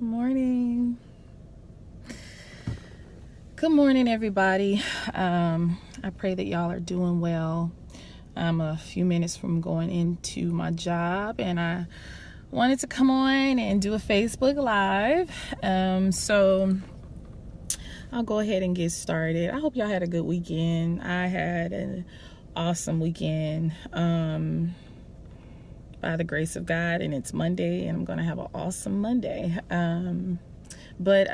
Morning. Good morning, everybody. I pray that y'all are doing well. I'm a few minutes from going into my job, and I wanted to come on and do a Facebook Live. So I'll go ahead and get started. I hope y'all had a good weekend. I had an awesome weekend. By the grace of God, and it's Monday, and I'm gonna have an awesome Monday. But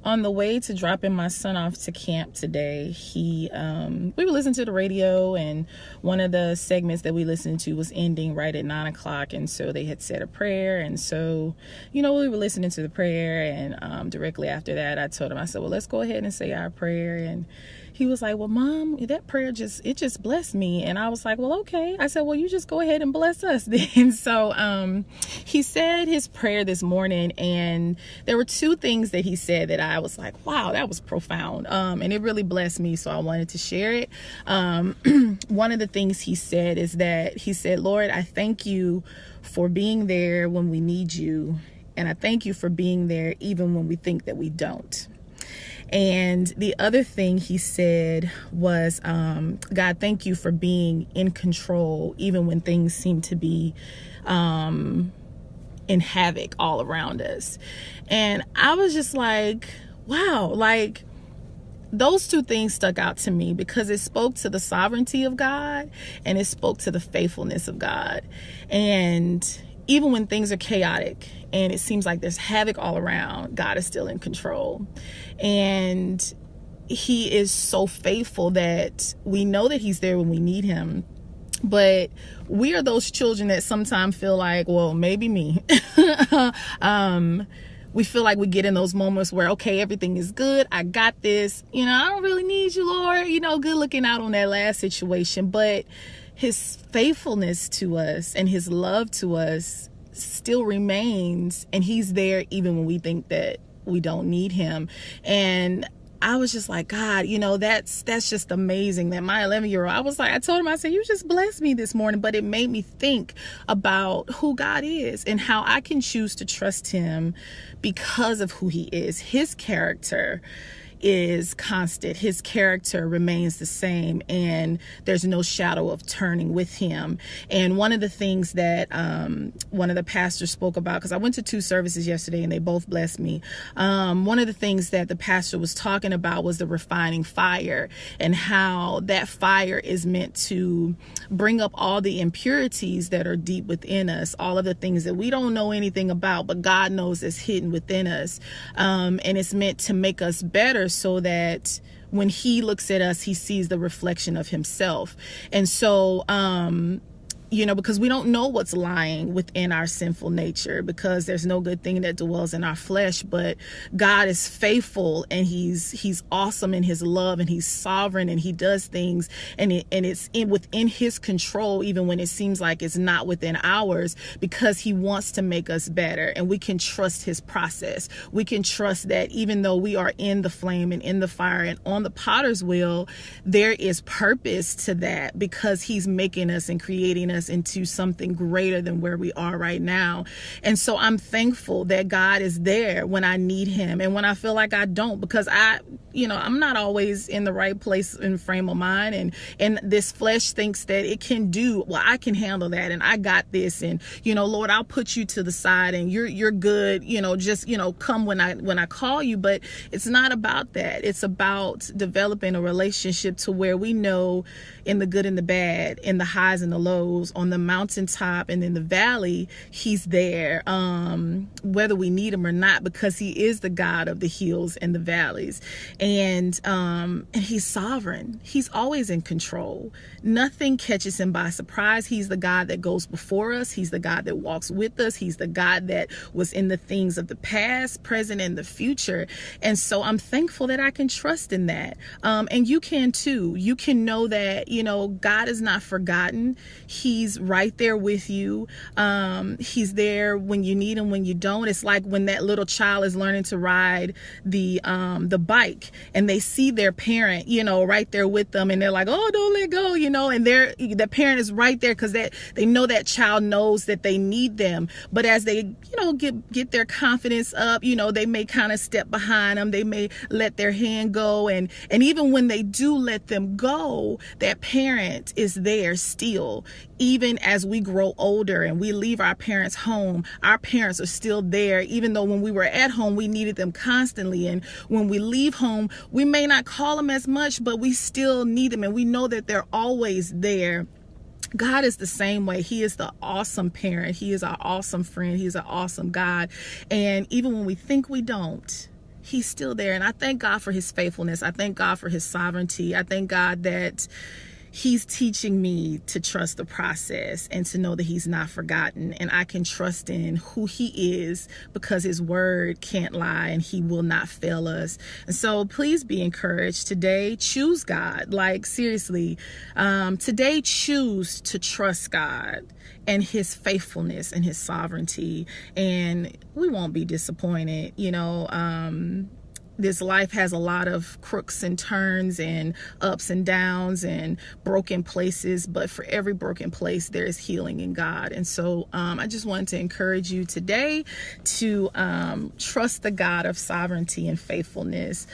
on the way to dropping my son off to camp today, we were listening to the radio, and one of the segments that we listened to was ending right at 9:00, and so they had said a prayer, and so we were listening to the prayer, and directly after that I told him, I said, well, let's go ahead and say our prayer. And he was like, well, Mom, that prayer just blessed me. And I was like, well, okay. I said, well, you just go ahead and bless us then. So he said his prayer this morning, and there were two things that he said that I was like, wow, that was profound. And it really blessed me, so I wanted to share it. One of the things he said is that he said, Lord, I thank you for being there when we need you. And I thank you for being there even when we think that we don't. And the other thing he said was, God, thank you for being in control even when things seem to be in havoc all around us. And I was just like, wow, like those two things stuck out to me because it spoke to the sovereignty of God and it spoke to the faithfulness of God. And even when things are chaotic and it seems like there's havoc all around, God is still in control. And he is so faithful that we know that he's there when we need him. But we are those children that sometimes feel like, well, maybe me. We feel like we get in those moments where, okay, everything is good. I got this. I don't really need you, Lord. Good looking out on that last situation. But his faithfulness to us and his love to us still remains, and he's there even when we think that we don't need him. And I was just like, God, that's just amazing that my 11-year-old, I told him, I said, you just blessed me this morning, but it made me think about who God is and how I can choose to trust him because of who he is. His character is constant. His character remains the same, and there's no shadow of turning with him. And one of the things that one of the pastors spoke about, because I went to 2 services yesterday and they both blessed me. One of the things that the pastor was talking about was the refining fire, and how that fire is meant to bring up all the impurities that are deep within us, all of the things that we don't know anything about, but God knows is hidden within us. And it's meant to make us better, so that when he looks at us, he sees the reflection of himself. And so, because we don't know what's lying within our sinful nature, because there's no good thing that dwells in our flesh. But God is faithful, and he's awesome in his love, and he's sovereign, and he does things, and it's within his control, even when it seems like it's not within ours, because he wants to make us better. And we can trust his process. We can trust that even though we are in the flame and in the fire and on the potter's wheel, there is purpose to that, because he's making us and creating us into something greater than where we are right now. And so I'm thankful that God is there when I need him and when I feel like I don't, because I'm not always in the right place and frame of mind, and this flesh thinks that it can do, well, I can handle that, and I got this, and Lord, I'll put you to the side, and you're good, just come when I call you. But it's not about that. It's about developing a relationship to where we know, in the good and the bad, in the highs and the lows, on the mountaintop and in the valley, he's there, whether we need him or not, because he is the God of the hills and the valleys. And he's sovereign. He's always in control. Nothing catches him by surprise. He's the God that goes before us. He's the God that walks with us. He's the God that was in the things of the past, present, and the future. And so I'm thankful that I can trust in that. And you can too. You can know that, God is not forgotten. He He's right there with you. He's there when you need him, when you don't. It's like when that little child is learning to ride the bike, and they see their parent, you know, right there with them, and they're like, oh, don't let go, you know, and the parent is right there because they know that child knows that they need them. But as they, you know, get their confidence up, you know, they may kind of step behind them. They may let their hand go, and even when they do let them go, that parent is there still. Even as we grow older and we leave our parents' home, our parents are still there. Even though when we were at home, we needed them constantly, and when we leave home, we may not call them as much, but we still need them, and we know that they're always there. God is the same way. He is the awesome parent. He is our awesome friend. He is an awesome God. And even when we think we don't, He's still there. And I thank God for His faithfulness. I thank God for His sovereignty. I thank God that He's teaching me to trust the process and to know that He's not forgotten, and I can trust in who He is because His word can't lie and He will not fail us. And so please be encouraged today. Choose God. Like, seriously, today choose to trust God and His faithfulness and His sovereignty, and we won't be disappointed. You know, this life has a lot of crooks and turns and ups and downs and broken places, but for every broken place, there is healing in God. And so I just wanted to encourage you today to trust the God of sovereignty and faithfulness.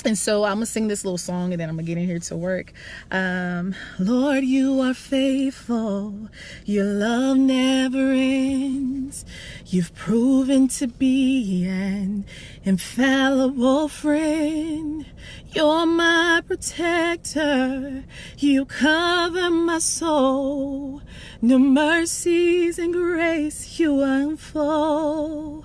And so I'm going to sing this little song, and then I'm going to get in here to work. Lord, you are faithful. Your love never ends. You've proven to be an infallible friend. You're my protector. You cover my soul. New mercies and grace you unfold.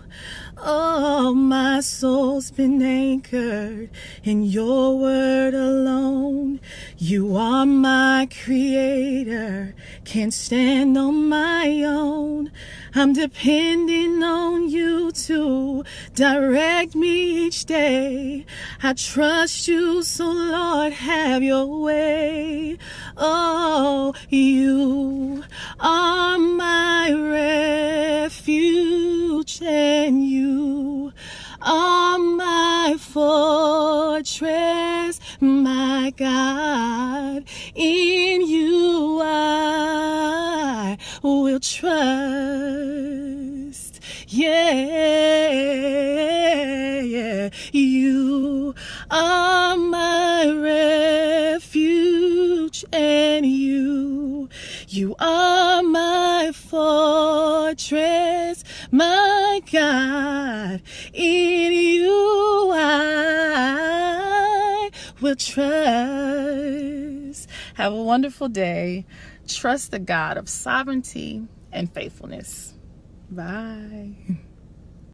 Oh, my soul's been anchored in your word alone. You are my creator, can't stand on my own. I'm depending on you to direct me each day. I trust you, so Lord, have your way. Oh, you are my refuge, and you are my fortress, my God. In you I will trust. Yeah, you are my refuge, and you are my fortress, my God. In you I will trust. Have a wonderful day. Trust the God of sovereignty and faithfulness. Bye.